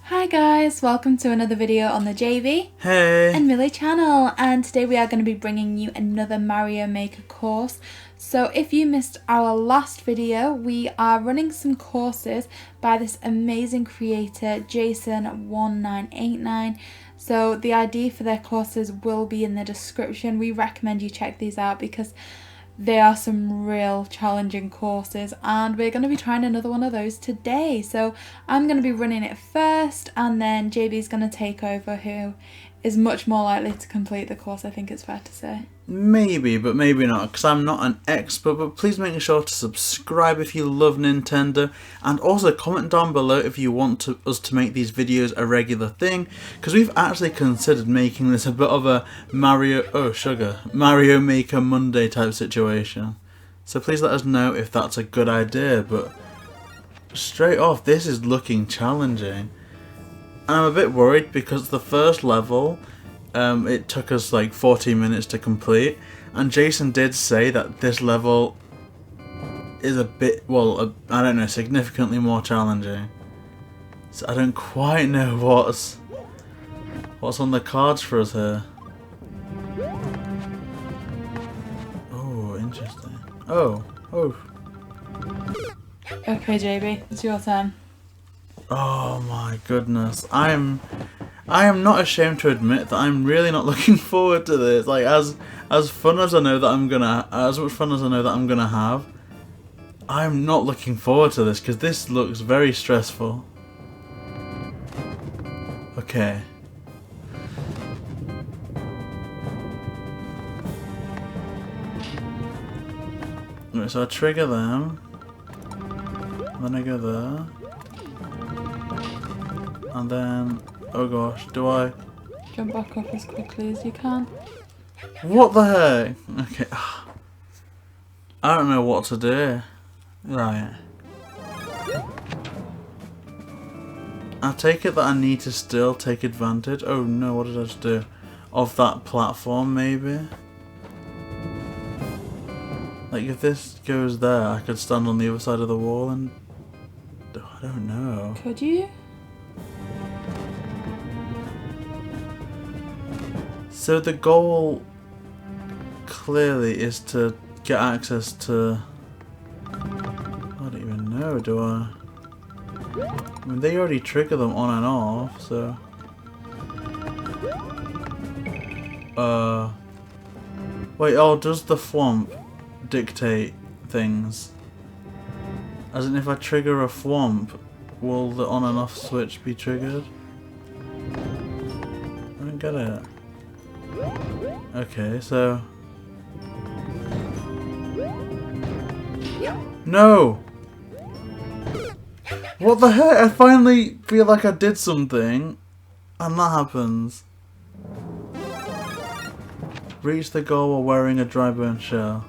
Hi guys, welcome to another video on the JV Hey! and Millie channel, and today we are going to be bringing you another Mario Maker course. So if you missed our last video, we are running some courses by this amazing creator Jason1989. So the ID for their courses will be in the description. We recommend you check these out because they are some real challenging courses, and we're going to be trying another one of those today. So I'm going to be running it first, and then JB's going to take over, who is much more likely to complete the course, I think it's fair to say. Maybe, but maybe not, because I'm not an expert, but please make sure to subscribe if you love Nintendo, and also comment down below if you want us to make these videos a regular thing, because we've actually considered making this a bit of a Mario Maker Monday type situation. So please let us know if that's a good idea, but straight off, this is looking challenging. I'm a bit worried because the first level, it took us like 14 minutes to complete, and Jason did say that this level is a bit, well, I don't know, significantly more challenging. So I don't quite know what's on the cards for us here. Oh, interesting. Oh. Okay JB, it's your turn. Oh my goodness. I am not ashamed to admit that I'm really not looking forward to this. Like as fun as I know that as much fun as I know that I'm gonna have, I'm not looking forward to this because this looks very stressful. Okay. Right, so I trigger them. Then I go there. And then, oh gosh, do I Jump back up as quickly as you can. What the heck? Okay. I don't know what to do. Right. I take it that I need to still take advantage. Oh no, what did I just do? Of that platform, maybe? Like if this goes there, I could stand on the other side of the wall and... I don't know. Could you? So the goal clearly is to get access to... I don't even know, do I? I mean, they already trigger them on and off, so... Wait, oh, does the thwomp dictate things? As in, if I trigger a thwomp, will the on and off switch be triggered? I don't get it. Okay, so... No! What the heck? I finally feel like I did something, and that happens. Reach the goal while wearing a dry burn shell.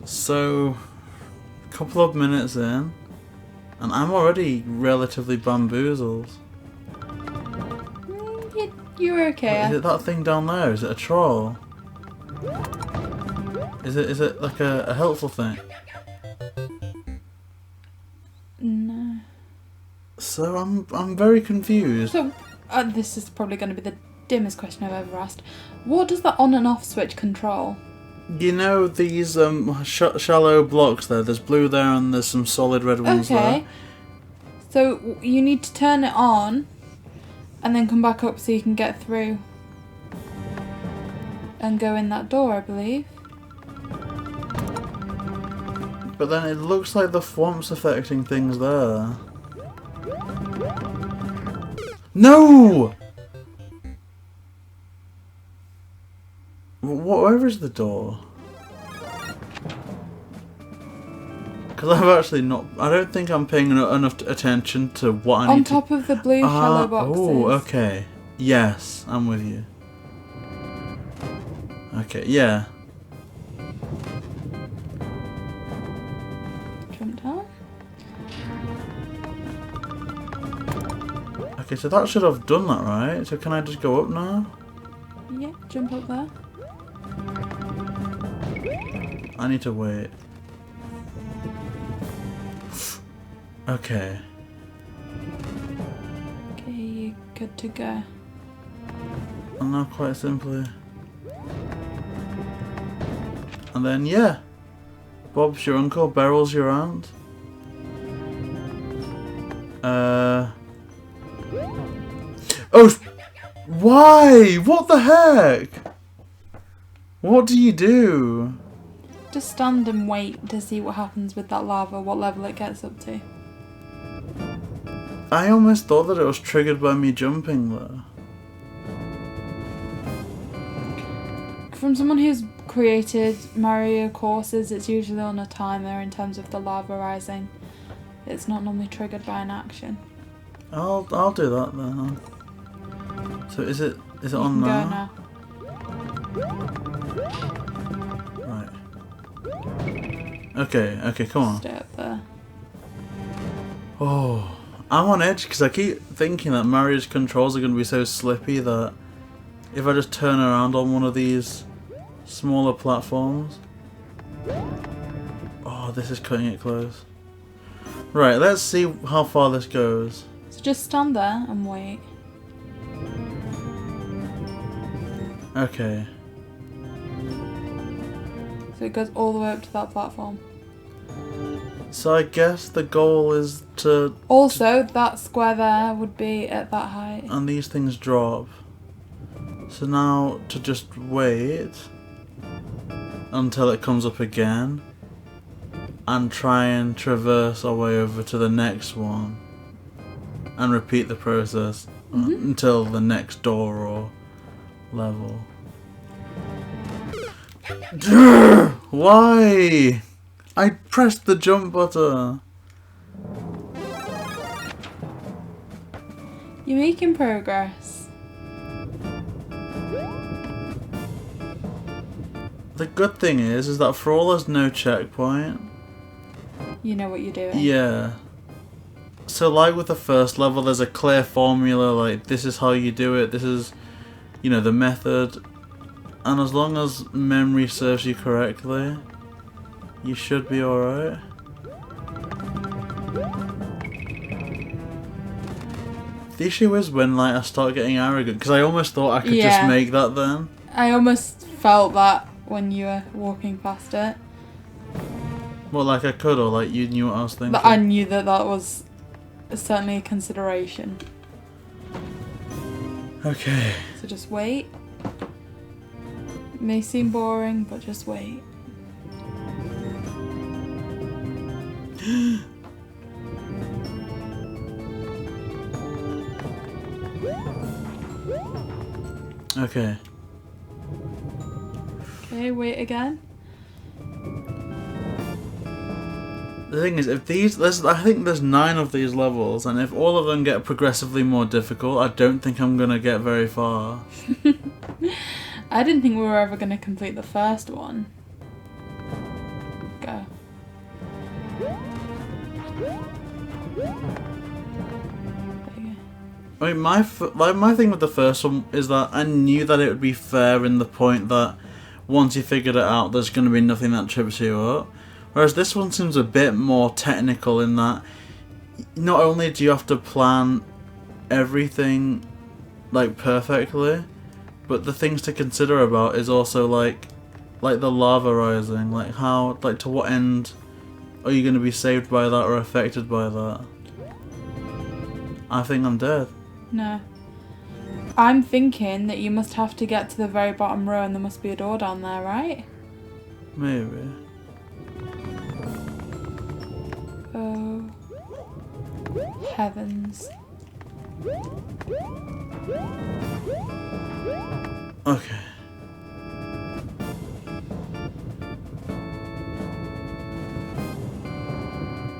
So, a couple of minutes in, and I'm already relatively bamboozled. You were okay. Wait, is it that thing down there? Is it a troll? Is it like a helpful thing? No. So I'm very confused. So, this is probably going to be the dimmest question I've ever asked. What does the on and off switch control? You know these shallow blocks there? There's blue there and there's some solid red ones there. So you need to turn it on and then come back up so you can get through and go in that door, I believe. But then it looks like the thwomp's affecting things there. No! Where is the door? Because I've actually not... I don't think I'm paying enough attention to what I need to... On top of the blue shallow boxes. Oh, okay. Yes, I'm with you. Okay, yeah. Jump down. Okay, so that should have done that, right? So can I just go up now? Yeah, jump up there. I need to wait. Okay. Okay, you're good to go. And now quite simply. And then, yeah. Bob's your uncle, Beryl's your aunt. Oh, why? What the heck? What do you do? Just stand and wait to see what happens with that lava, what level it gets up to. I almost thought that it was triggered by me jumping though. From someone who's created Mario courses, it's usually on a timer in terms of the lava rising. It's not normally triggered by an action. I'll do that then. So is it on You now? can go now. Right. Okay, come on. Stay up there. Oh, I'm on edge because I keep thinking that Mario's controls are going to be so slippy that if I just turn around on one of these smaller platforms. Oh, this is cutting it close. Right, let's see how far this goes. So just stand there and wait. Okay. So it goes all the way up to that platform. So I guess the goal is to... Also, that square there would be at that height. And these things drop. So now to just wait until it comes up again and try and traverse our way over to the next one and repeat the process until the next door or level. Why? I pressed the jump button. You're making progress. The good thing is that for all there's no checkpoint. You know what you're doing. Yeah. So like with the first level, there's a clear formula, like this is how you do it, this is, you know, the method. And as long as memory serves you correctly, you should be alright. The issue is when like I start getting arrogant, because I almost thought I could just make that then. I almost felt that when you were walking past it. Well, like I could, or like you knew what I was thinking. But I knew that that was certainly a consideration. Okay. So just wait. It may seem boring, but just wait. Okay. Okay, wait again. The thing is, if I think there's 9 of these levels, and if all of them get progressively more difficult, I don't think I'm gonna get very far. I didn't think we were ever going to complete the first one. Go. There you go. I mean, my thing with the first one is that I knew that it would be fair in the point that once you figured it out, there's going to be nothing that trips you up. Whereas this one seems a bit more technical in that not only do you have to plan everything like perfectly, but the things to consider about is also like the lava rising, like how, like to what end are you going to be saved by that or affected by that? I think I'm dead. No. I'm thinking that you must have to get to the very bottom row and there must be a door down there, right? Maybe. Oh. Heavens. Okay.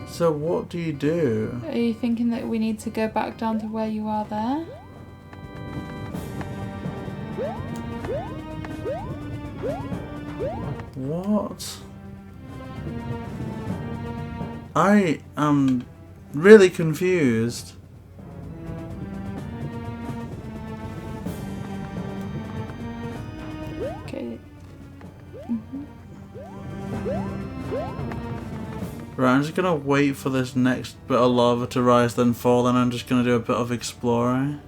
So what do you do? Are you thinking that we need to go back down to where you are there? What? I am really confused. Wait. Right, I'm just gonna wait for this next bit of lava to rise, then fall, then I'm just gonna do a bit of exploring.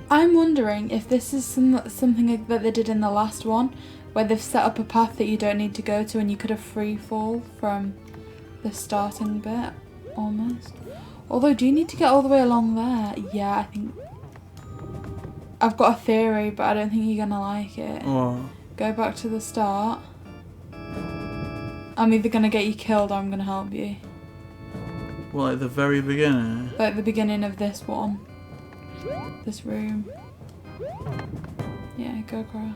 I'm wondering if this is something that they did in the last one, where they've set up a path that you don't need to go to and you could have free fall from the starting bit, almost. Although, do you need to get all the way along there? Yeah, I think... I've got a theory, but I don't think you're gonna like it. What? Go back to the start. I'm either gonna get you killed or I'm gonna help you. Well, like the very beginning? Like the beginning of this one. This room. Yeah, go across.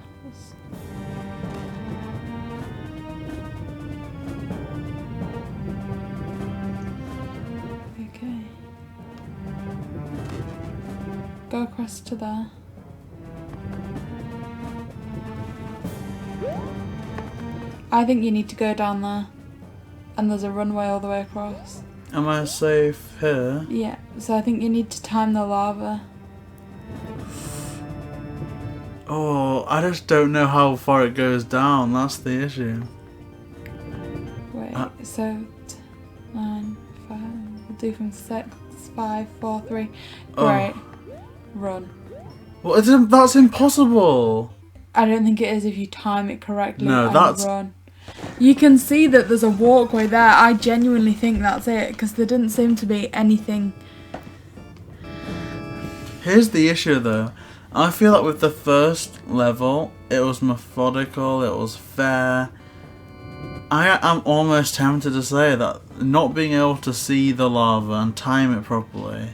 Okay. Go across to there. I think you need to go down there. And there's a runway all the way across. Am I safe here? Yeah, so I think you need to time the lava. Oh, I just don't know how far it goes down, that's the issue. Wait, so 9, 5, we'll do from 6, 5, 4, 3. Great. Run. Well, that's impossible! I don't think it is if you time it correctly No, and that's... run. You can see that there's a walkway there. I genuinely think that's it, because there didn't seem to be anything. Here's the issue though. I feel like with the first level, it was methodical, it was fair. I am almost tempted to say that not being able to see the lava and time it properly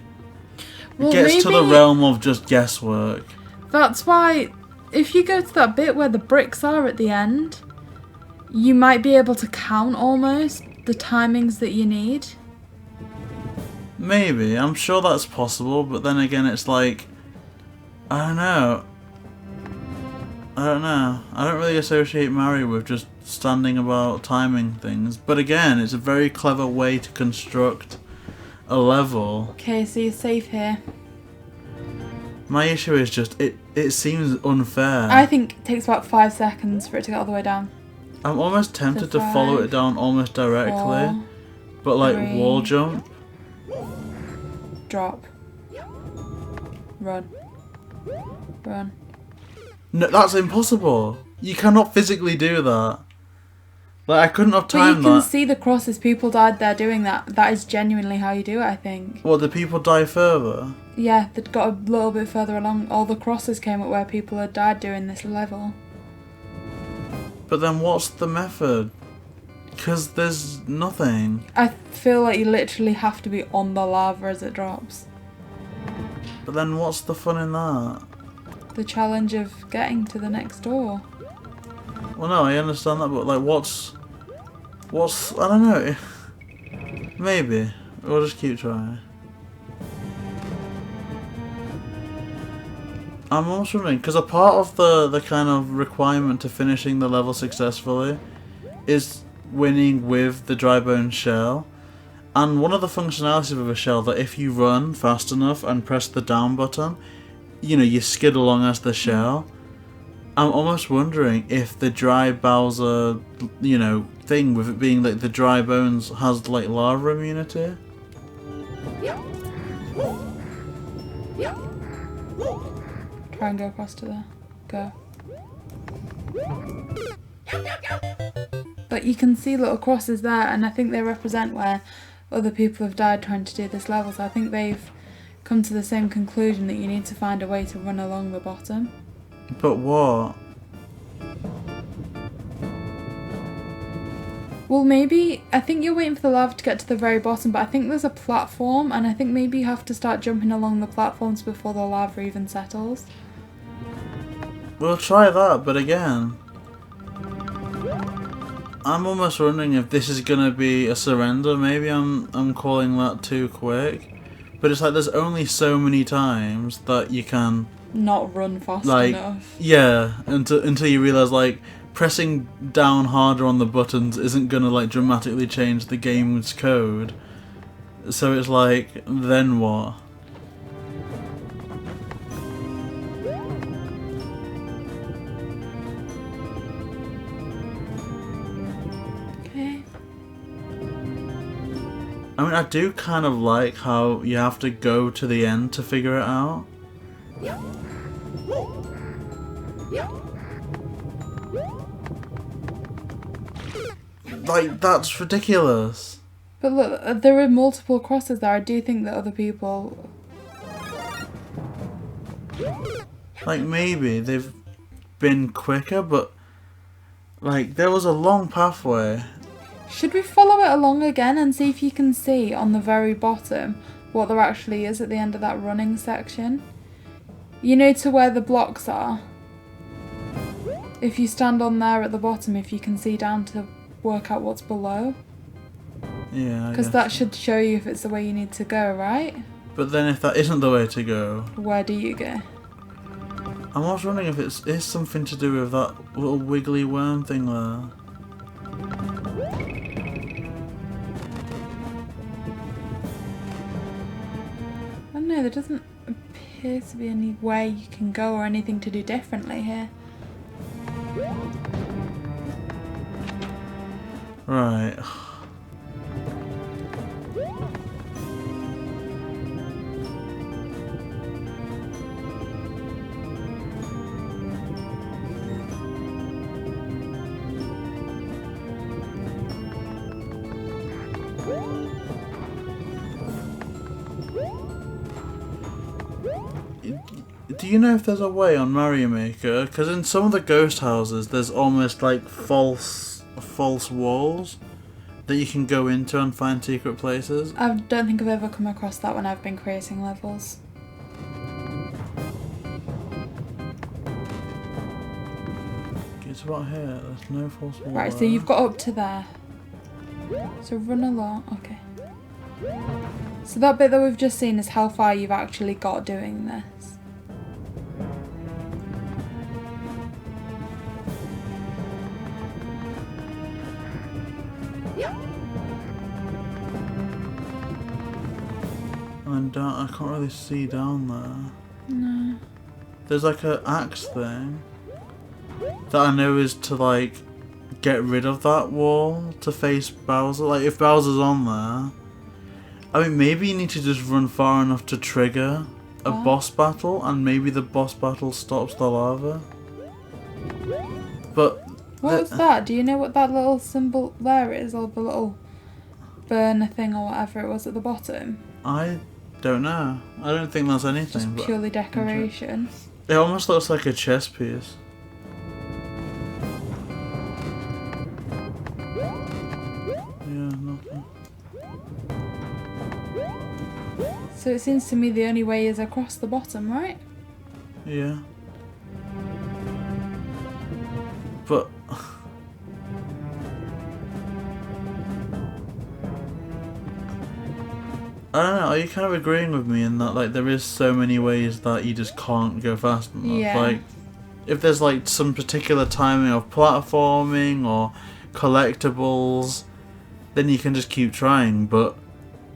gets to the realm of just guesswork. That's why, if you go to that bit where the bricks are at the end, you might be able to count almost the timings that you need. Maybe, I'm sure that's possible, but then again it's like, I don't know. I don't really associate Mario with just standing about timing things, but again, it's a very clever way to construct a level. Okay, so you're safe here. My issue is just, it seems unfair. I think it takes about 5 seconds for it to get all the way down. I'm almost tempted to follow it down almost directly, 4, but like 3, wall jump. Drop. Run. Run. No, that's impossible. You cannot physically do that. Like, I couldn't have timed that. But you can see the crosses. People died there doing that. That is genuinely how you do it, I think. What, the people die further? Yeah, they'd got a little bit further along. All the crosses came up where people had died doing this level. But then what's the method? Because there's nothing. I feel like you literally have to be on the lava as it drops. But then what's the fun in that? The challenge of getting to the next door. Well, no, I understand that, but like, what's? I don't know. Maybe we'll just keep trying. I'm almost wondering, because a part of the kind of requirement to finishing the level successfully is winning with the dry bone shell, and one of the functionalities of a shell that if you run fast enough and press the down button, you know, you skid along as the shell. I'm almost wondering if the dry Bowser, you know, thing with it being like the dry bones has like lava immunity. Try and go across to there. Go. But you can see little crosses there, and I think they represent where other people have died trying to do this level, so I think they've come to the same conclusion that you need to find a way to run along the bottom. But what? Well, maybe, I think you're waiting for the lava to get to the very bottom, but I think there's a platform, and I think maybe you have to start jumping along the platforms before the lava even settles. We'll try that, but again, I'm almost wondering if this is gonna be a surrender. Maybe I'm calling that too quick, but it's like there's only so many times that you can not run fast enough. Yeah, until you realise like pressing down harder on the buttons isn't gonna like dramatically change the game's code. So it's like, then what? mean, I do kind of like how you have to go to the end to figure it out. Like, that's ridiculous. But look, there are multiple crosses there. I do think that other people... Like, maybe they've been quicker, but... Like, there was a long pathway. Should we follow it along again and see if you can see on the very bottom what there actually is at the end of that running section? You know, to where the blocks are? If you stand on there at the bottom, if you can see down to work out what's below. Yeah, because that should show you if it's the way you need to go, right? But then if that isn't the way to go... Where do you go? I'm also wondering if it is something to do with that little wiggly worm thing there. I don't know, there doesn't appear to be any way you can go or anything to do differently here. Right. Do you know if there's a way on Mario Maker? Because in some of the ghost houses, there's almost like false walls that you can go into and find secret places. I don't think I've ever come across that when I've been creating levels. It's about here. There's no false wall. Right, so you've got up to there. So run along. Okay. So that bit that we've just seen is how far you've actually got doing this. And I can't really see down there. No. There's like an axe thing that I know is to like get rid of that wall to face Bowser. Like if Bowser's on there, I mean maybe you need to just run far enough to trigger a boss battle, and maybe the boss battle stops the lava. But what was that? Do you know what that little symbol there is, or the little burner thing or whatever it was at the bottom? I don't know. I don't think there's anything. Just purely decoration. It almost looks like a chess piece. Yeah, nothing. So it seems to me the only way is across the bottom, right? Yeah. But I don't know, are you kind of agreeing with me in that like there is so many ways that you just can't go fast enough? Yeah. Like if there's like some particular timing of platforming or collectibles, then you can just keep trying, but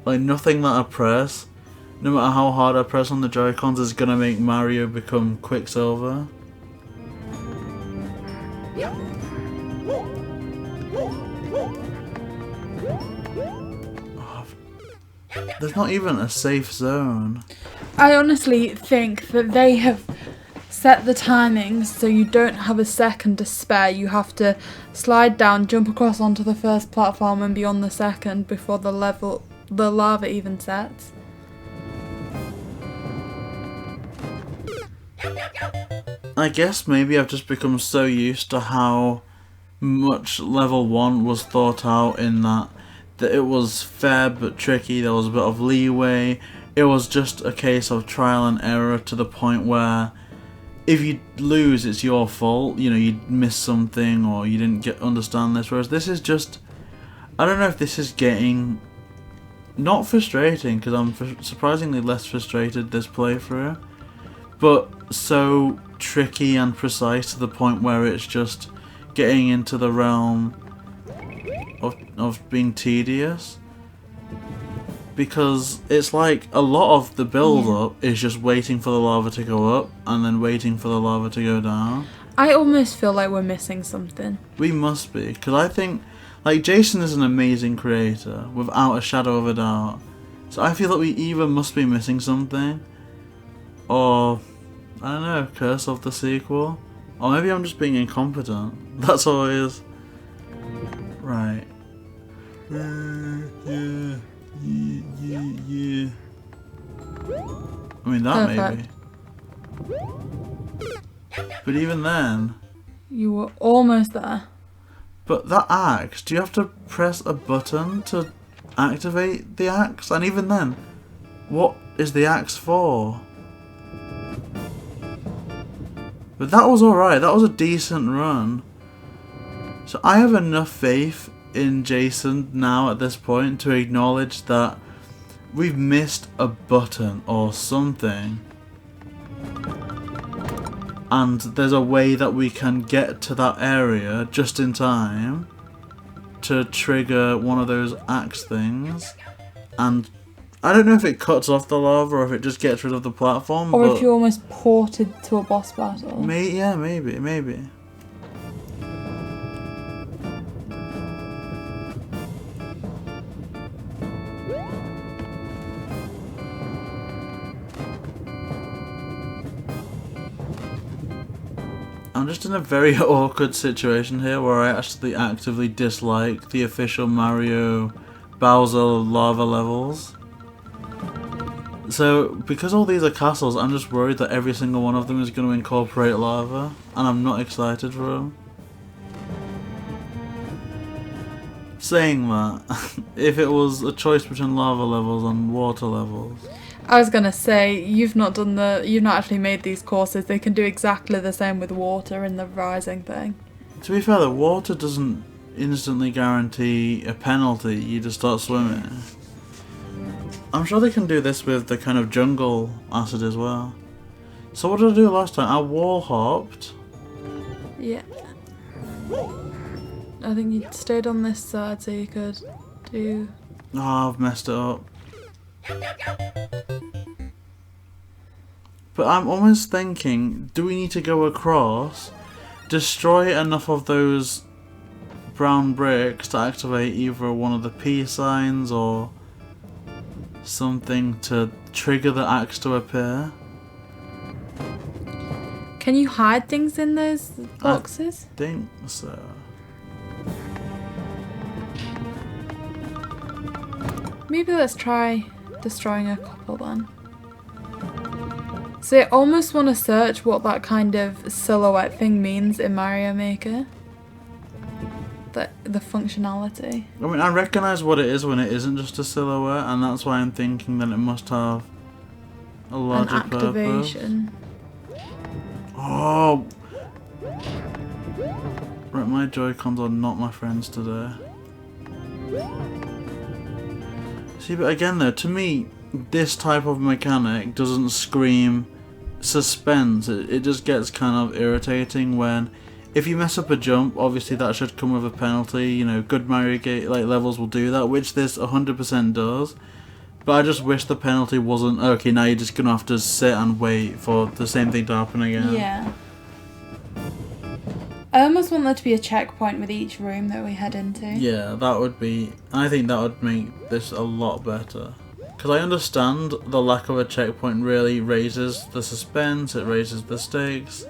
like nothing that I press, no matter how hard I press on the Joy-Cons, is gonna make Mario become Quicksilver. There's not even a safe zone. I honestly think that they have set the timings so you don't have a second to spare. You have to slide down, jump across onto the first platform and be on the second before the lava even sets. I guess maybe I've just become so used to how much level 1 was thought out in that it was fair but tricky, there was a bit of leeway, it was just a case of trial and error to the point where if you lose it's your fault, you know, you missed something or you didn't understand this, whereas this is just, I don't know if this is getting, not frustrating because I'm surprisingly less frustrated this playthrough, but so tricky and precise to the point where it's just getting into the realm of being tedious, because it's like a lot of the build up is just waiting for the lava to go up and then waiting for the lava to go down. I almost feel like we're missing something. We must be, because I think Like, Jason is an amazing creator, without a shadow of a doubt. So I feel that we either must be missing something, or, I don't know, curse of the sequel. Or maybe I'm just being incompetent. That's all it is. Right. Yeah. I mean, that Perfect. maybe. But even then... You were almost there. But that axe, do you have to press a button to activate the axe? And even then, what is the axe for? But that was alright, that was a decent run. So I have enough faith in Jason now at this point to acknowledge that we've missed a button or something. And there's a way that we can get to that area just in time to trigger one of those axe things. And I don't know if it cuts off the lava or if it just gets rid of the platform. Or but if you're almost ported to a boss battle. yeah, maybe. I'm just in a very awkward situation here where I actually actively dislike the official Mario Bowser lava levels. So, because all these are castles, I'm just worried that every single one of them is going to incorporate lava, and I'm not excited for them. Saying that, if it was a choice between lava levels and water levels... I was gonna say, you've not actually made these courses. They can do exactly the same with water in the rising thing. To be fair, the water doesn't instantly guarantee a penalty, you just start swimming. I'm sure they can do this with the kind of jungle acid as well. So what did I do last time? I wall hopped. Yeah. I think you stayed on this side so you could do... Oh, I've messed it up. But I'm almost thinking, do we need to go across, destroy enough of those brown bricks to activate either one of the peace signs or something to trigger the axe to appear? Can you hide things in those boxes? I think so. Maybe let's try destroying a couple then. So I almost want to search what that kind of silhouette thing means in Mario Maker. The functionality. I mean, I recognise what it is when it isn't just a silhouette, and that's why I'm thinking that it must have a larger An activation. purpose. Oh! Right, my Joy-Cons are not my friends today. See, but again though, to me, this type of mechanic doesn't scream suspense. It just gets kind of irritating when, if you mess up a jump, obviously that should come with a penalty. You know, good Mario levels will do that, which this 100% does. But I just wish the penalty wasn't, okay, now you're just gonna have to sit and wait for the same thing to happen again. Yeah. I almost want there to be a checkpoint with each room that we head into. Yeah, that would be... I think that would make this a lot better. Because I understand the lack of a checkpoint really raises the suspense, it raises the stakes.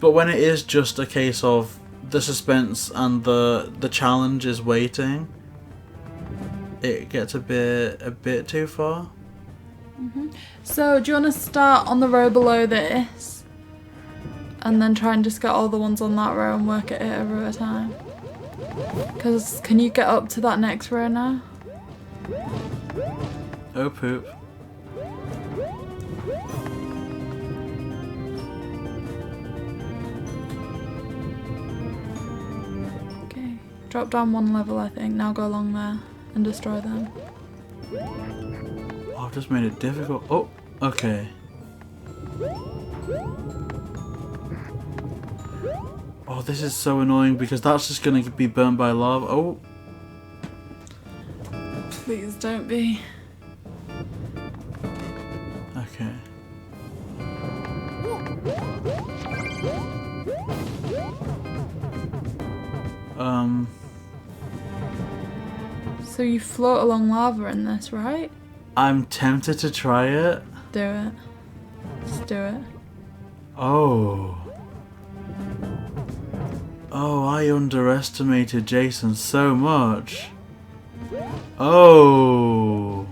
But when it is just a case of the suspense and the challenge is waiting, it gets a bit too far. So do you want to start on the row below this? And then try and just get all the ones on that row and work it a row at a time? Because can you get up to that next row now? Oh poop. Okay. Drop down one level, I think. Now go along there and destroy them. Oh, I've just made it difficult. Oh, okay. Oh, this is so annoying because that's just going to be burnt by lava. Oh. Please don't be. Okay. So you float along lava in this, right? I'm tempted to try it. Do it. Just do it. Oh. Oh, I underestimated Jason so much. Oh.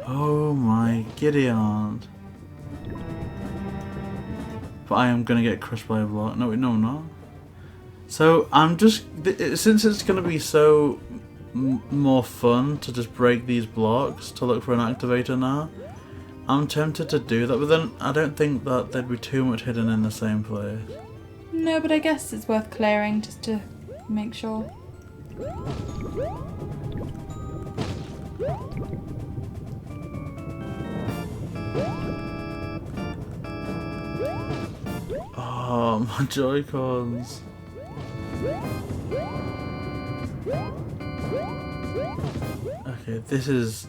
Oh my giddy aunt. But I am gonna get crushed by a block. No, no, I'm not. So I'm just, since it's gonna be so more fun to just break these blocks to look for an activator now, I'm tempted to do that. But then I don't think that there'd be too much hidden in the same place. No, but I guess it's worth clearing just to make sure. Oh, my Joy-Cons. Okay, this is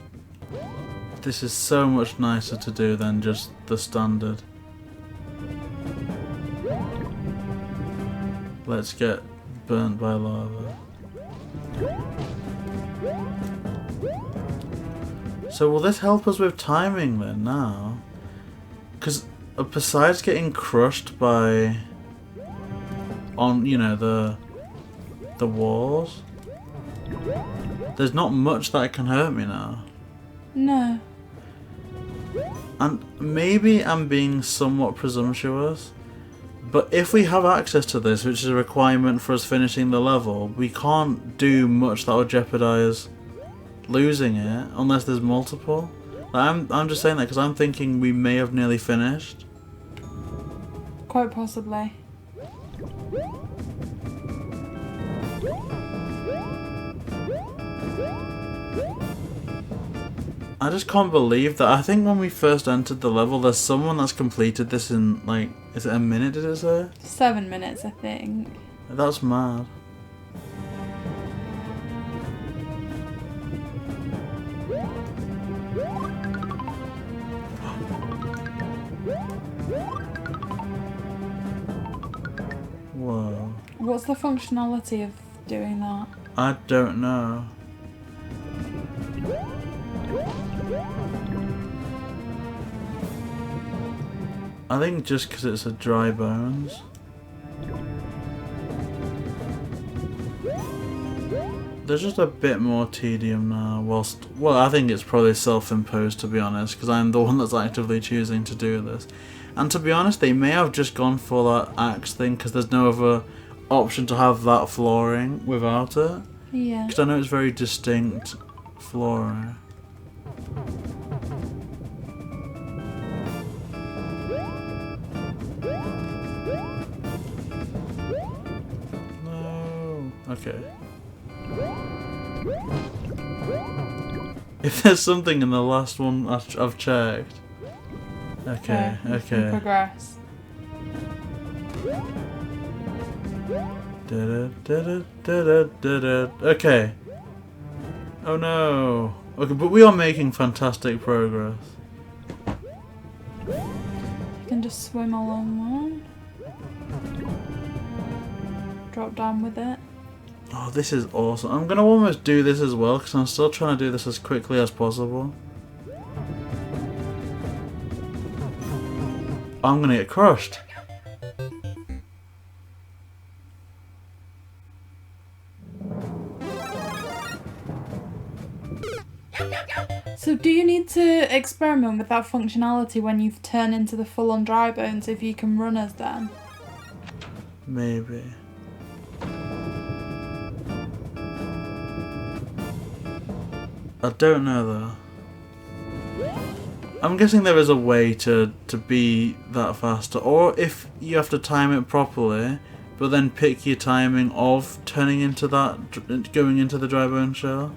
so much nicer to do than just the standard. Let's get burnt by lava. So will this help us with timing then now? Because besides getting crushed by the walls, there's not much that can hurt me now. No. And maybe I'm being somewhat presumptuous, but if we have access to this, which is a requirement for us finishing the level, we can't do much that would jeopardize losing it unless there's multiple. I'm just saying that because I'm thinking we may have nearly finished. Quite possibly. I just can't believe that. I think when we first entered the level, there's someone that's completed this in, like, is it a minute, did it say? 7 minutes, I think. That's mad. Whoa. What's the functionality of doing that? I don't know. I think just because it's a dry bones. There's just a bit more tedium now, well, I think it's probably self-imposed, to be honest, because I'm the one that's actively choosing to do this. And to be honest, they may have just gone for that axe thing because there's no other option to have that flooring without it. Yeah. Because I know it's very distinct flooring. No. Okay. If there's something in the last one I've checked. Okay, okay. Progress. Okay. Oh no. Okay, but we are making fantastic progress. You can just swim along one. Drop down with it. Oh, this is awesome. I'm gonna almost do this as well because I'm still trying to do this as quickly as possible. I'm gonna get crushed. So do you need to experiment with that functionality when you've turned into the full-on dry bones if you can run as them? Maybe. I don't know though. I'm guessing there is a way to be that faster, or if you have to time it properly, but then pick your timing of turning into that, going into the dry bone shell.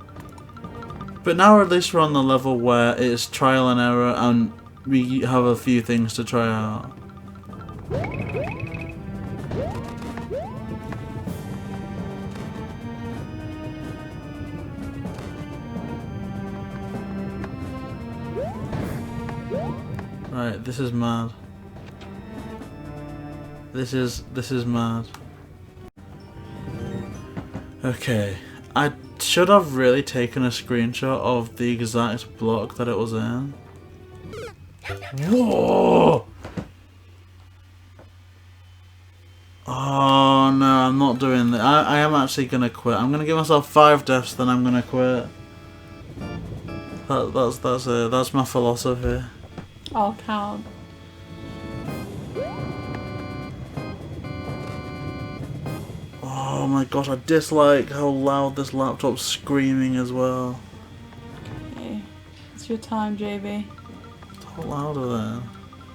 But now at least we're on the level where it's trial and error and we have a few things to try out. Right, this is mad. This is mad. Okay, I should have really taken a screenshot of the exact block that it was in. Whoa! Oh no, I'm not doing that. I am actually gonna quit. I'm gonna give myself 5 deaths, then I'm gonna quit. That's it. That's my philosophy. I'll count. Oh my gosh, I dislike how loud this laptop's screaming as well. Okay. It's your time, JB. How loud are they?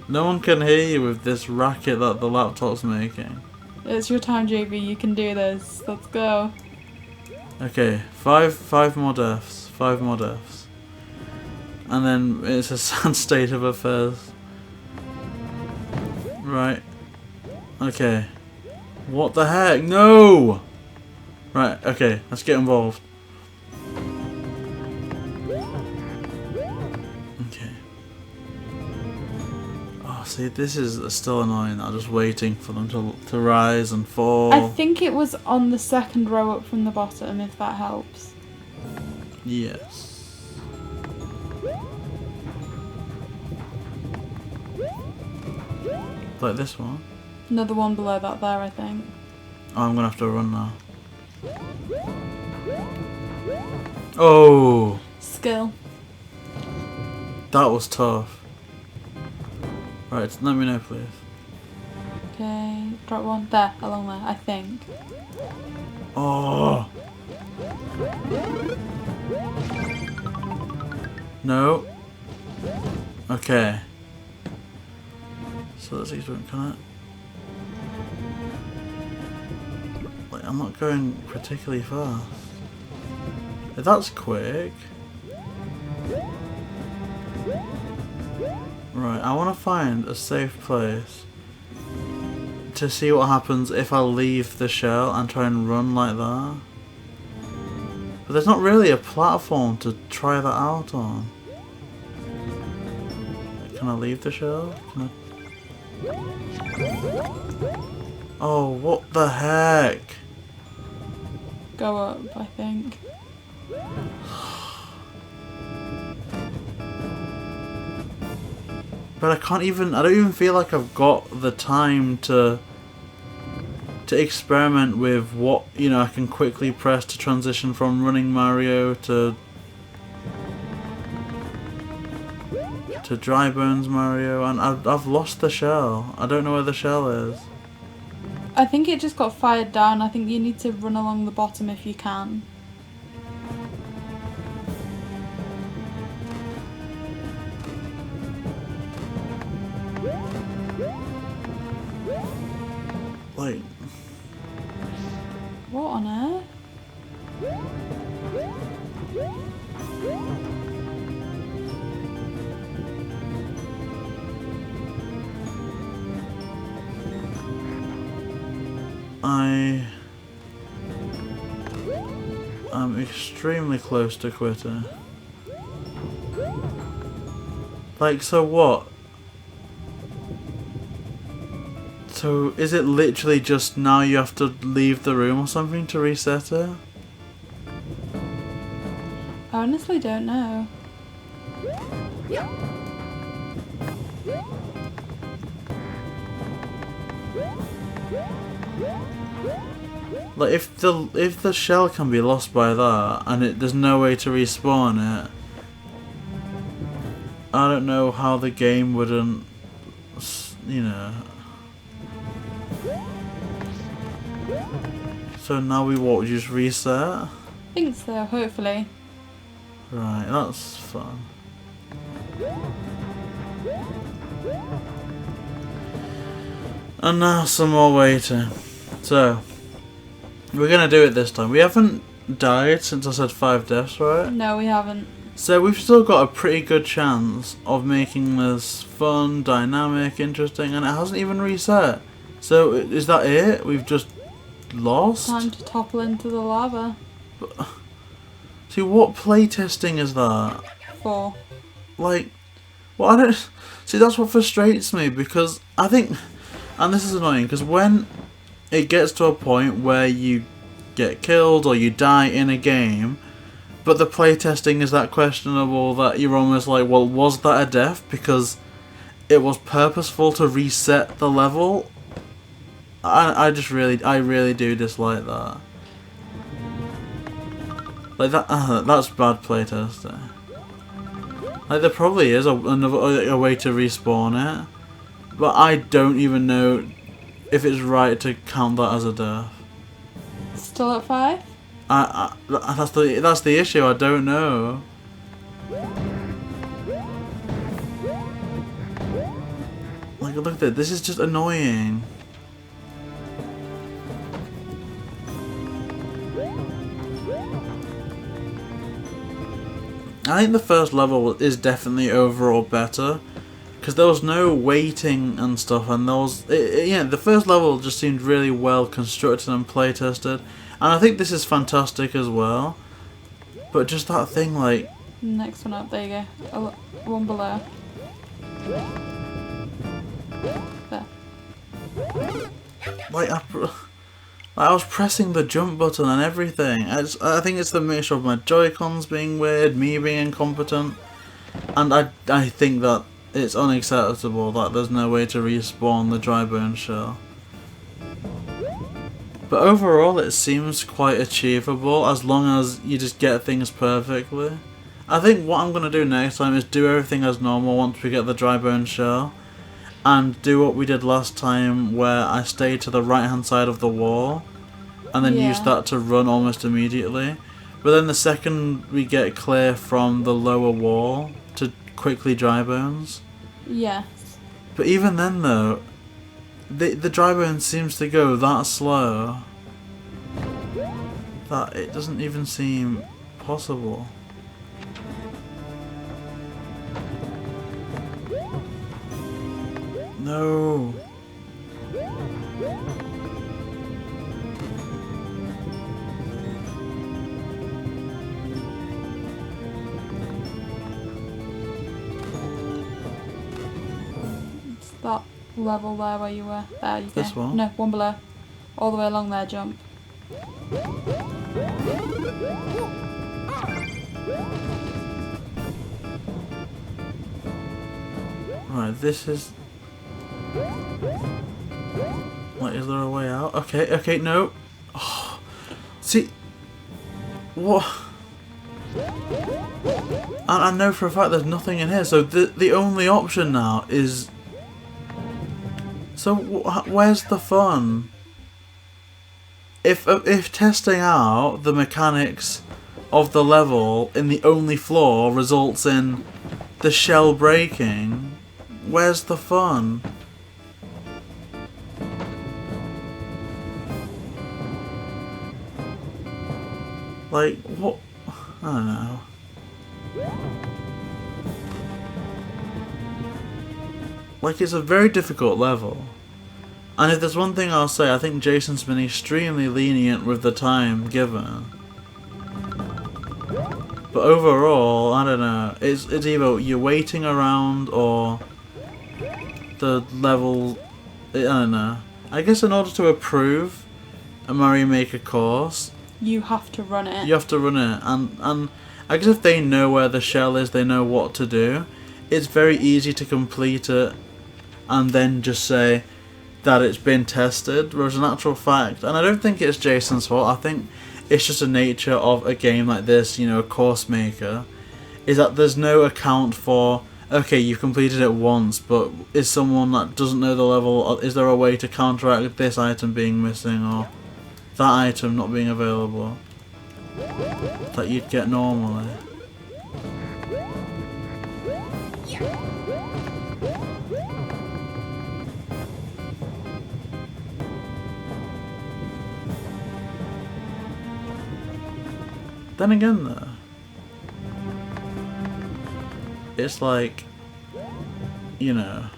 No one can hear you with this racket that the laptop's making. It's your time, JB. You can do this. Let's go. Okay, five more deaths. 5 more deaths. And then it's a sad state of affairs. Right. Okay. What the heck? No! Right, okay, let's get involved. Okay. Oh, see, this is still annoying. I'm just waiting for them to rise and fall. I think it was on the second row up from the bottom, if that helps. Yes. Like this one. Another one below that there, I think. Oh, I'm gonna have to run now. Oh! Skill. That was tough. Right, let me know, please. Okay, drop one. There, along there, I think. Oh! No. Okay. So let's see if we can. Like, I'm not going particularly fast. That's quick. Right, I want to find a safe place to see what happens if I leave the shell and try and run like that. But there's not really a platform to try that out on. Can I leave the shell? Can I... Oh, what the heck? Go up, I think. But I don't even feel like I've got the time to experiment with what, you know, I can quickly press to transition from running Mario to Dry Bones Mario, and I've lost the shell. I don't know where the shell is. I think it just got fired down. I think you need to run along the bottom if you can. Like, What on earth? I'm extremely close to quitting. Like, so what? So, is it literally just now you have to leave the room or something to reset it? I honestly don't know. Like, if the shell can be lost by that and there's no way to respawn it, I don't know how the game wouldn't, you know. So now we just reset? I think so, hopefully. Right, that's fun. And now some more waiting. So, we're gonna do it this time. We haven't died since I said 5 deaths, right? No, we haven't. So we've still got a pretty good chance of making this fun, dynamic, interesting, and it hasn't even reset. So is that it? We've just lost? Time to topple into the lava. See, what playtesting is that? 4. Like, well, I don't... See, that's what frustrates me, because I think... And this is annoying, because when it gets to a point where you get killed or you die in a game, but the playtesting is that questionable that you're almost like, well, was that a death because it was purposeful to reset the level? I really do dislike that. Like that's bad playtesting. Like there probably is a way to respawn it, but I don't even know if it's right to count that as a death. Still at 5? That's the issue. I don't know. Like look at this is just annoying. I think the first level is definitely overall better because there was no waiting and stuff, and there was yeah, the first level just seemed really well constructed and playtested, and I think this is fantastic as well. But just that thing, like next one up, there you go. One below. There. Like I was pressing the jump button and everything. I think it's the mixture of my Joy-Cons being weird, me being incompetent, and I think that it's unacceptable that there's no way to respawn the dry bone shell. But overall it seems quite achievable as long as you just get things perfectly. I think what I'm going to do next time is do everything as normal once we get the dry bone shell, and do what we did last time where I stayed to the right hand side of the wall and then use that to run almost immediately. But then the second we get clear from the lower wall to quickly dry bones. Yes. But even then though, the dry bone seems to go that slow that it doesn't even seem possible. No. It's that level there where you were. There you go. This one? No, one below. All the way along there, jump. Right, this is... Like, is there a way out? Okay, no. Oh, see... What? I know for a fact there's nothing in here, so the only option now is... So, where's the fun? If testing out the mechanics of the level in the only floor results in the shell breaking, where's the fun? Like, what? I don't know. Like, it's a very difficult level. And if there's one thing I'll say, I think Jason's been extremely lenient with the time given. But overall, I don't know, it's either you're waiting around or the level, I don't know. I guess in order to approve a Mario Maker course, you have to run it. You have to run it, and I guess if they know where the shell is, they know what to do. It's very easy to complete it and then just say that it's been tested, whereas in actual fact, and I don't think it's Jason's fault, I think it's just a nature of a game like this, you know, a course maker, is that there's no account for, okay, you've completed it once, but is someone that doesn't know the level, is there a way to counteract this item being missing, or that item not being available, that you'd get normally. Then again though, it's like, you know,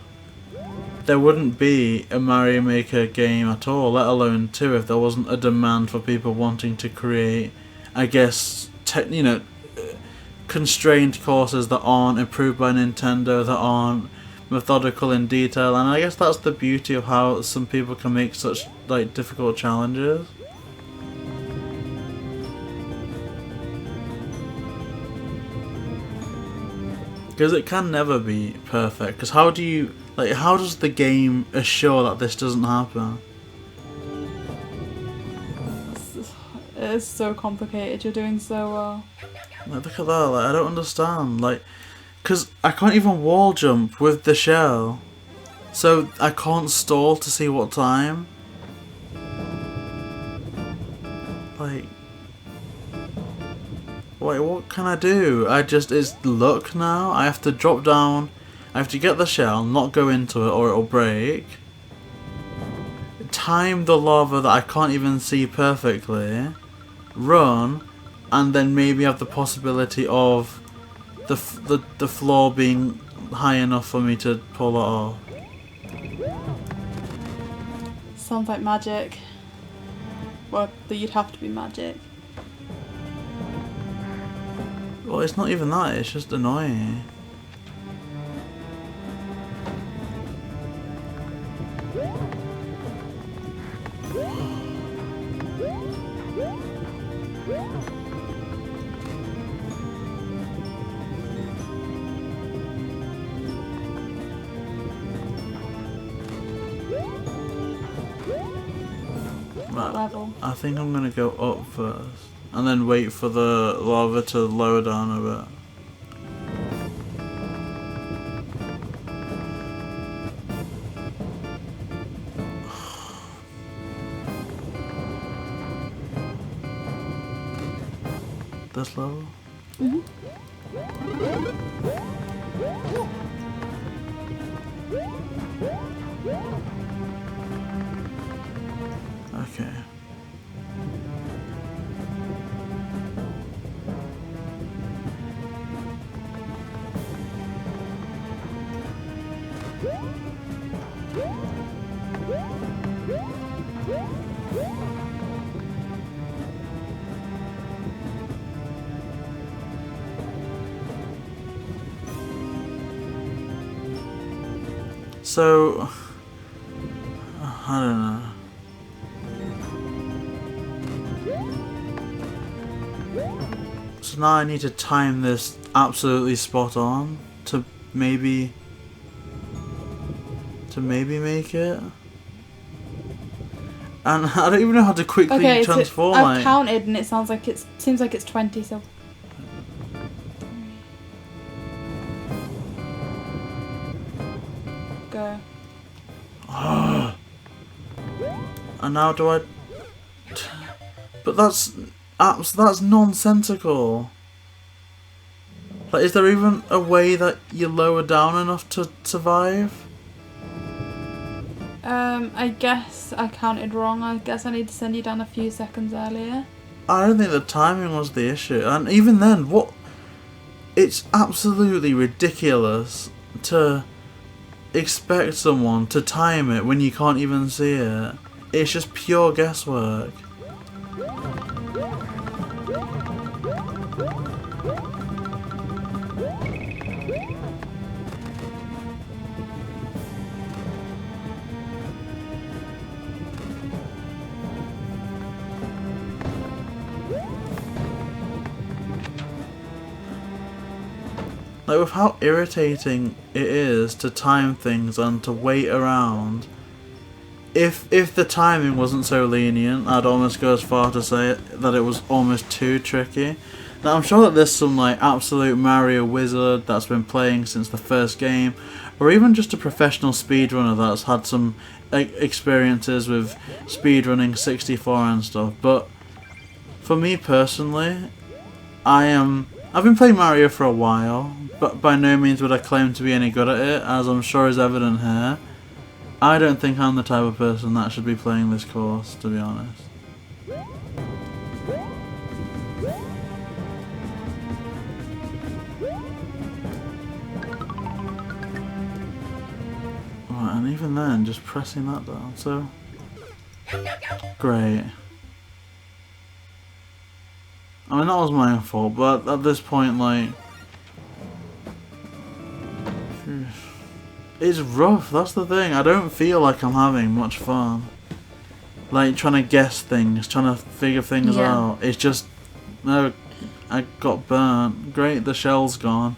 there wouldn't be a Mario Maker game at all, let alone two, if there wasn't a demand for people wanting to create, I guess, you know, constrained courses that aren't approved by Nintendo, that aren't methodical in detail, and I guess that's the beauty of how some people can make such, like, difficult challenges. Because it can never be perfect. Because how do you, like, how does the game assure that this doesn't happen? It's so complicated. You're doing so well. Like, look at that. Like, I don't understand. Like, because I can't even wall jump with the shell, so I can't stall to see what time. Like, wait, what can I do? It's luck now. I have to drop down. I have to get the shell, not go into it, or it'll break. Time the lava that I can't even see perfectly. Run, and then maybe have the possibility of the floor being high enough for me to pull it off. Sounds like magic. Well, you'd have to be magic. Well, it's not even that, it's just annoying. What level? I think I'm gonna go up first, and then wait for the lava to lower down a bit. This level? Mhm. Okay. So, I don't know. So now I need to time this absolutely spot on to maybe make it. And I don't even know how to quickly transform. I've counted and it seems like it's 20. So. Go. And now do I? But that's nonsensical. Like, is there even a way that you lower down enough to survive? I guess I counted wrong. I guess I need to send you down a few seconds earlier. I don't think the timing was the issue, and even then, what? It's absolutely ridiculous to expect someone to time it when you can't even see it. It's just pure guesswork. Like, with how irritating it is to time things and to wait around. If the timing wasn't so lenient, I'd almost go as far to say that it was almost too tricky. Now, I'm sure that there's some like absolute Mario wizard that's been playing since the first game, or even just a professional speedrunner that's had some experiences with speedrunning 64 and stuff. But for me personally, I've been playing Mario for a while, but by no means would I claim to be any good at it, as I'm sure is evident here. I don't think I'm the type of person that should be playing this course, to be honest. Right, and even then, just pressing that down, so... Great. I mean, that was my own fault, but at this point, like... It's rough, that's the thing. I don't feel like I'm having much fun. Like, trying to guess things, trying to figure things out. It's just... No, I got burnt. Great, the shell's gone.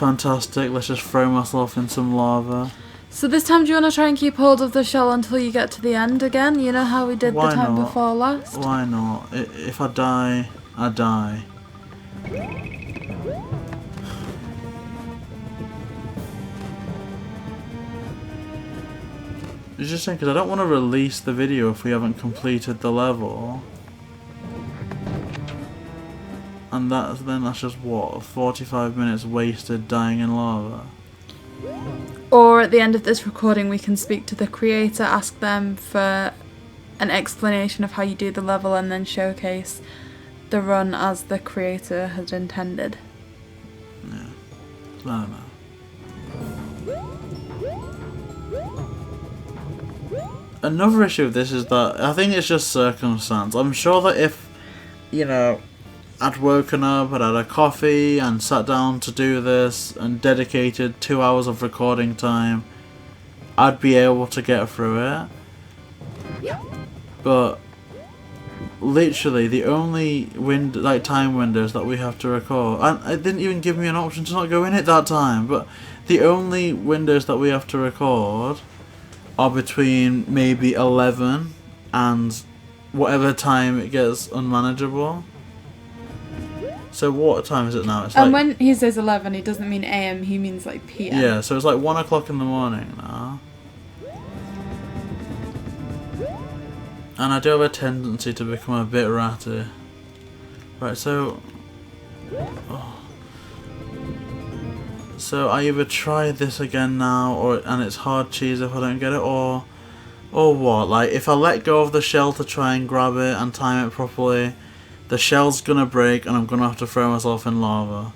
Fantastic. Let's just throw myself in some lava. So this time, do you want to try and keep hold of the shell until you get to the end again? You know how we did Why the time not? before last? Why not? If I die, I die. It's just saying, because I don't want to release the video if we haven't completed the level. And that's just what, 45 minutes wasted dying in lava. Or at the end of this recording, we can speak to the creator, ask them for an explanation of how you do the level, and then showcase the run as the creator had intended. Yeah. I don't know. Another issue with this is that I think it's just circumstance. I'm sure that if, you know, I'd woken up, I'd had a coffee and sat down to do this and dedicated 2 hours of recording time, I'd be able to get through it. But literally the only time windows that we have to record, and it didn't even give me an option to not go in it that time, but the only windows that we have to record are between maybe 11 and whatever time it gets unmanageable. So what time is it now? It's And like, when he says 11, he doesn't mean AM, he means like PM. yeah, so it's like 1 o'clock in the morning now. And I do have a tendency to become a bit ratty. Right, so... So I either try this again now, and it's hard cheese if I don't get it, or what? Like, if I let go of the shell to try and grab it and time it properly, the shell's gonna break and I'm gonna have to throw myself in lava.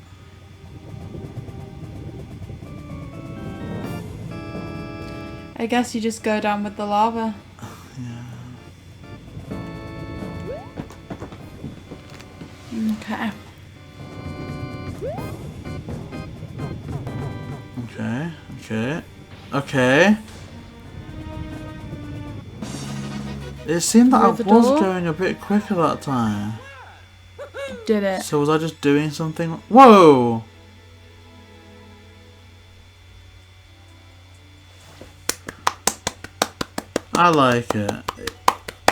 I guess you just go down with the lava. Okay. Okay. It seemed that I was going a bit quicker that time. Did it? So was I just doing something? Whoa! I like it.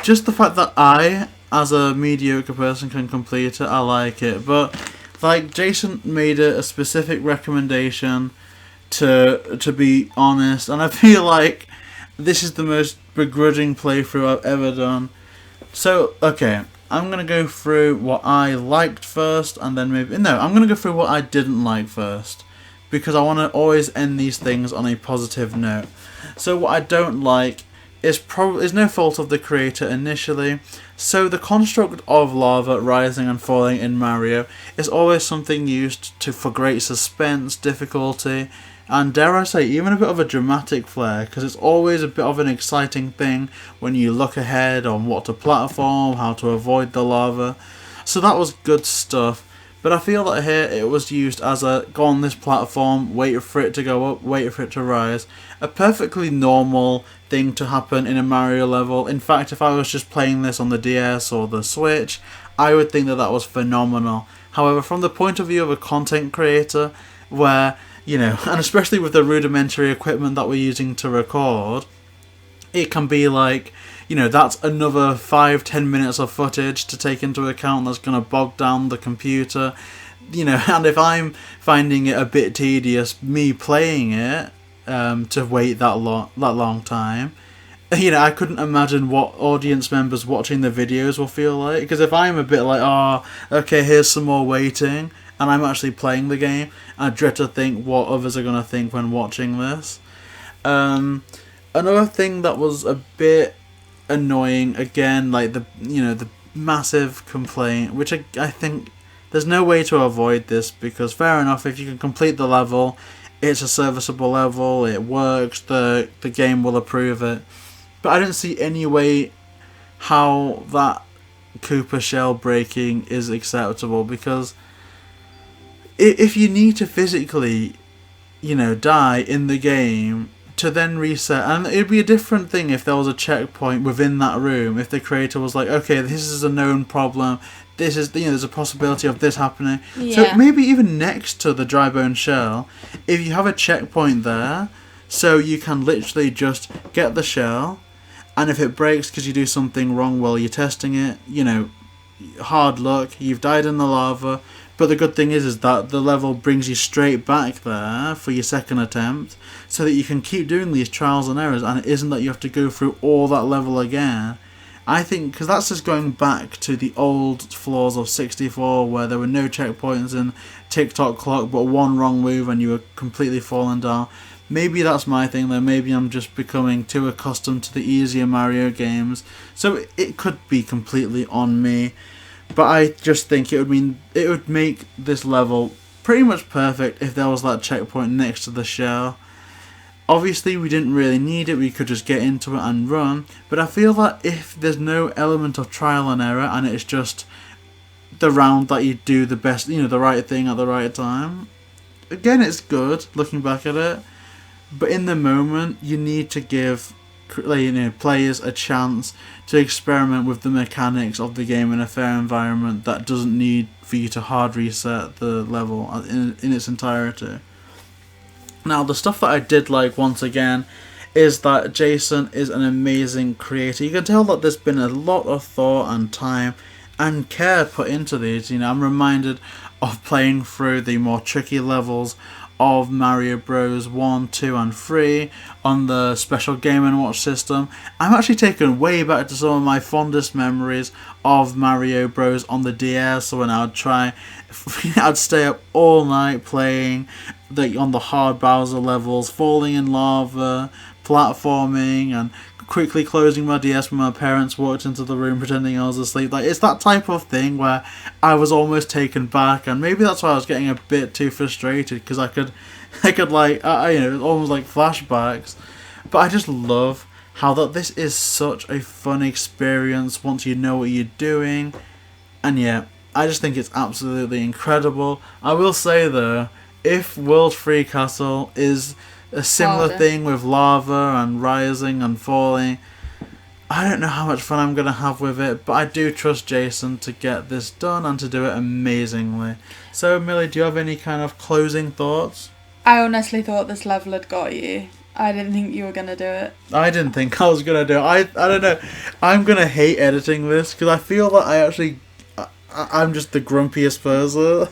Just the fact that I, as a mediocre person, can complete it, I like it. But, like, Jason made it a specific recommendation to be honest, and I feel like this is the most begrudging playthrough I've ever done. So, okay, I'm going to go through what I liked first, and then maybe... No, I'm going to go through what I didn't like first, because I want to always end these things on a positive note. So what I don't like is no fault of the creator initially. So the construct of lava rising and falling in Mario is always something used for great suspense, difficulty, and dare I say, even a bit of a dramatic flair, because it's always a bit of an exciting thing when you look ahead on what to platform, how to avoid the lava. So that was good stuff. But I feel that here it was used as a go on this platform, wait for it to go up, wait for it to rise. A perfectly normal thing to happen in a Mario level. In fact, if I was just playing this on the DS or the Switch, I would think that that was phenomenal. However, from the point of view of a content creator, where, you know, and especially with the rudimentary equipment that we're using to record, it can be like, you know, that's another 5-10 minutes of footage to take into account that's going to bog down the computer, you know, and if I'm finding it a bit tedious, me playing it, to wait that long time, you know, I couldn't imagine what audience members watching the videos will feel like, because if I'm a bit like, oh, okay, here's some more waiting, and I'm actually playing the game, I dread to think what others are going to think when watching this. Another thing that was a bit annoying, again, like the massive complaint, which I think there's no way to avoid this, because fair enough, if you can complete the level, it's a serviceable level, it works, the game will approve it. But I don't see any way how that Koopa shell breaking is acceptable, because if you need to physically, you know, die in the game to then reset, and it'd be a different thing if there was a checkpoint within that room, if the creator was like, okay, this is a known problem, this is, there's a possibility of this happening. Yeah. So maybe even next to the dry bone shell, if you have a checkpoint there, so you can literally just get the shell, and if it breaks because you do something wrong while you're testing it, hard luck, you've died in the lava. But the good thing is that the level brings you straight back there for your second attempt, so that you can keep doing these trials and errors, and it isn't that you have to go through all that level again. I think, because that's just going back to the old floors of 64, where there were no checkpoints in Tick-Tock Clock, but one wrong move and you were completely falling down. Maybe that's my thing though, maybe I'm just becoming too accustomed to the easier Mario games, so it could be completely on me. But I just think it would make this level pretty much perfect if there was that checkpoint next to the shell. Obviously we didn't really need it, we could just get into it and run, but I feel that if there's no element of trial and error and it's just the round that you do the best, the right thing at the right time, again it's good looking back at it, but in the moment you need to give players a chance to experiment with the mechanics of the game in a fair environment that doesn't need for you to hard reset the level in its entirety. Now, the stuff that I did like, once again, is that Jason is an amazing creator. You can tell that there's been a lot of thought and time and care put into these. I'm reminded of playing through the more tricky levels of Mario Bros 1, 2 and 3 on the special Game & Watch system. I'm actually taken way back to some of my fondest memories of Mario Bros on the DS, when I'd stay up all night playing on the hard Bowser levels, falling in lava, platforming, and quickly closing my DS when my parents walked into the room pretending I was asleep. It's that type of thing where I was almost taken back, and maybe that's why I was getting a bit too frustrated, because I could almost like flashbacks. But I just love how that this is such a fun experience once you know what you're doing, and yeah, I just think it's absolutely incredible. I will say though, if World 3 Castle is a similar thing with lava and rising and falling, I don't know how much fun I'm going to have with it, but I do trust Jason to get this done and to do it amazingly. So Millie, do you have any kind of closing thoughts? I honestly thought this level had got you. I didn't think you were going to do it. I didn't think I was going to do it. I don't know. I'm going to hate editing this, because I feel that I'm just the grumpiest person.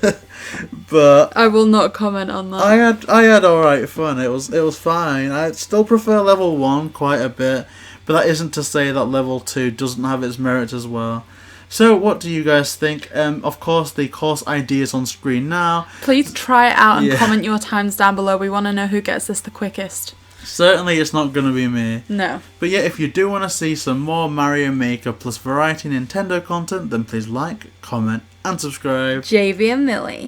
But I will not comment on that. I had alright fun. It was fine. I still prefer level 1 quite a bit, but that isn't to say that level 2 doesn't have its merit as well. So what do you guys think? Of course, the course ID is on screen now. Please try it out and comment your times down below. We want to know who gets this the quickest. Certainly it's not going to be me. No. But yeah, if you do want to see some more Mario Maker plus variety Nintendo content, then please like, comment and subscribe. JV and Millie.